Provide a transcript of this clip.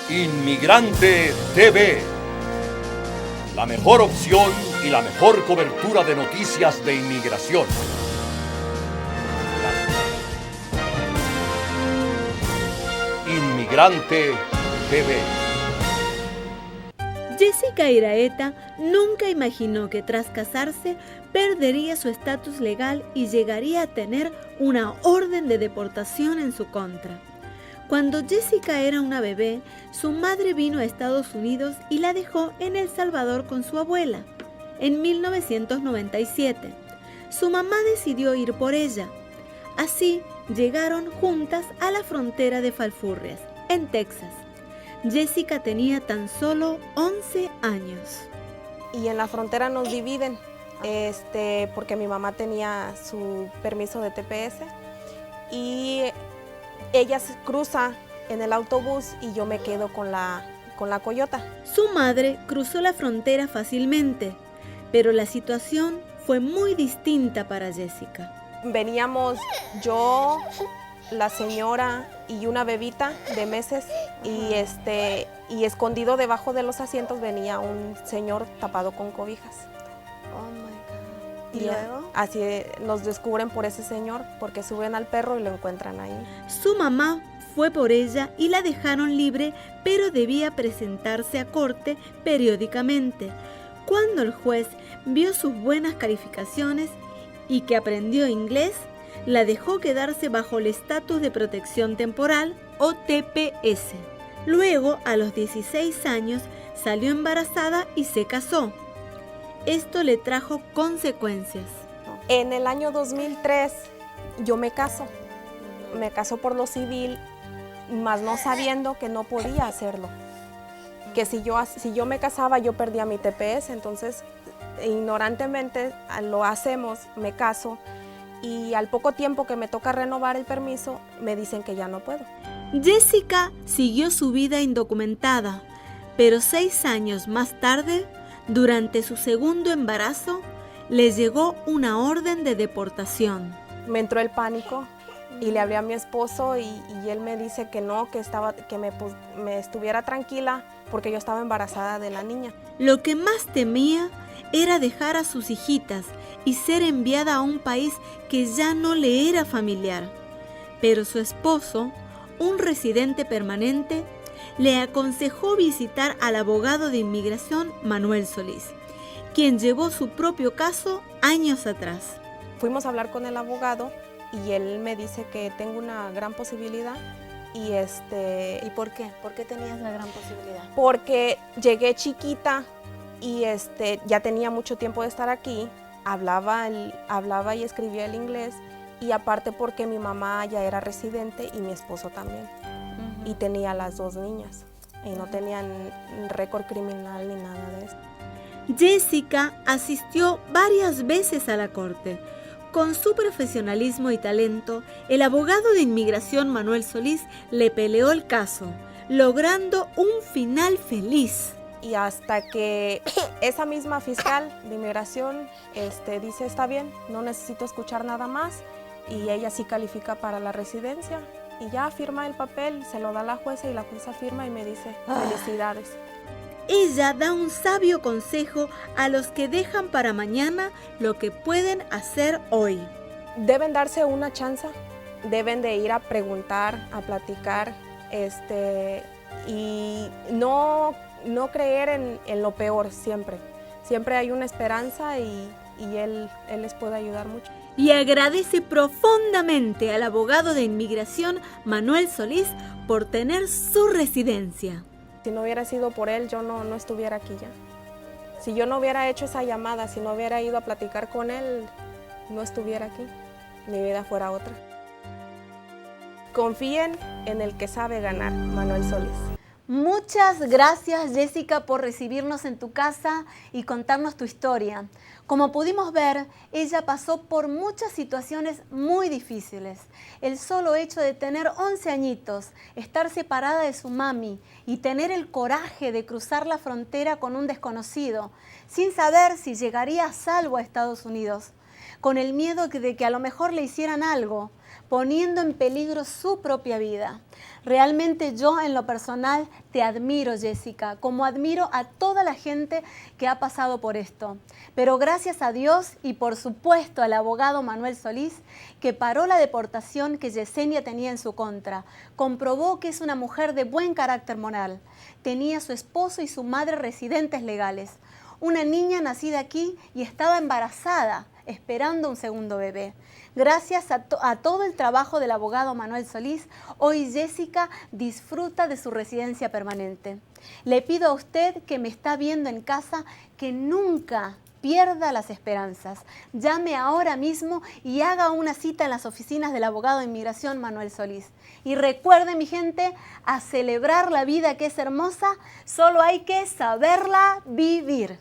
Inmigrante TV, la mejor opción y la mejor cobertura de noticias de inmigración. Inmigrante TV. Jessica Iraeta nunca imaginó que tras casarse perdería su estatus legal y llegaría a tener una orden de deportación en su contra. Cuando Jessica era una bebé, su madre vino a Estados Unidos y la dejó en El Salvador con su abuela. En 1997, su mamá decidió ir por ella. Así llegaron juntas a la frontera de Falfurrias, en Texas. Jessica tenía tan solo 11 años. Y en la frontera nos dividen, porque mi mamá tenía su permiso de TPS y ella cruza en el autobús y yo me quedo con la coyota. Su madre cruzó la frontera fácilmente, pero la situación fue muy distinta para Jessica. Veníamos yo, la señora y una bebita de meses y escondido debajo de los asientos venía un señor tapado con cobijas. Oh my God. ¿Y luego? Así nos descubren por ese señor porque suben al perro y lo encuentran ahí. Su mamá fue por ella y la dejaron libre, pero debía presentarse a corte periódicamente. Cuando el juez vio sus buenas calificaciones y que aprendió inglés, la dejó quedarse bajo el estatus de protección temporal o TPS. Luego, a los 16 años, salió embarazada y se casó. Esto le trajo consecuencias. En el año 2003 yo me caso por lo civil, mas no sabiendo que no podía hacerlo. Que si yo me casaba yo perdía mi TPS, entonces ignorantemente lo hacemos, me caso y al poco tiempo que me toca renovar el permiso me dicen que ya no puedo. Jessica siguió su vida indocumentada, pero 6 años más tarde, durante su segundo embarazo, le llegó una orden de deportación. Me entró el pánico y le hablé a mi esposo y él me dice que no, que me estuviera tranquila porque yo estaba embarazada de la niña. Lo que más temía era dejar a sus hijitas y ser enviada a un país que ya no le era familiar. Pero su esposo, un residente permanente, le aconsejó visitar al abogado de inmigración Manuel Solís, quien llevó su propio caso años atrás. Fuimos a hablar con el abogado y él me dice que tengo una gran posibilidad. ¿Y por qué? ¿Por qué tenías la gran posibilidad? Porque llegué chiquita y ya tenía mucho tiempo de estar aquí, hablaba y escribía el inglés y aparte porque mi mamá ya era residente y mi esposo también. Y tenía las 2 niñas y no tenían récord criminal ni nada de eso. Jessica asistió varias veces a la corte. Con su profesionalismo y talento, el abogado de inmigración Manuel Solís le peleó el caso, logrando un final feliz. Y hasta que esa misma fiscal de inmigración dice, está bien, no necesito escuchar nada más, y ella sí califica para la residencia. Y ya firma el papel, se lo da a la jueza y la jueza firma y me dice, felicidades. Ella da un sabio consejo a los que dejan para mañana lo que pueden hacer hoy. Deben darse una chance, deben de ir a preguntar, a platicar, y no creer en lo peor siempre. Siempre hay una esperanza y él les puede ayudar mucho. Y agradece profundamente al abogado de inmigración Manuel Solís por tener su residencia. Si no hubiera sido por él, yo no estuviera aquí ya. Si yo no hubiera hecho esa llamada, si no hubiera ido a platicar con él, no estuviera aquí. Mi vida fuera otra. Confíen en el que sabe ganar, Manuel Solís. Muchas gracias, Jessica, por recibirnos en tu casa y contarnos tu historia. Como pudimos ver, ella pasó por muchas situaciones muy difíciles. El solo hecho de tener 11 añitos, estar separada de su mami y tener el coraje de cruzar la frontera con un desconocido, sin saber si llegaría a salvo a Estados Unidos, con el miedo de que a lo mejor le hicieran algo, poniendo en peligro su propia vida. Realmente yo en lo personal te admiro, Jessica, como admiro a toda la gente que ha pasado por esto. Pero gracias a Dios y por supuesto al abogado Manuel Solís, que paró la deportación que Yesenia tenía en su contra. Comprobó que es una mujer de buen carácter moral. Tenía a su esposo y su madre residentes legales. Una niña nacida aquí y estaba embarazada, esperando un segundo bebé. Gracias a todo el trabajo del abogado Manuel Solís, hoy Jessica disfruta de su residencia permanente. Le pido a usted que me está viendo en casa que nunca pierda las esperanzas. Llame ahora mismo y haga una cita en las oficinas del abogado de inmigración Manuel Solís. Y recuerde, mi gente, a celebrar la vida que es hermosa, solo hay que saberla vivir.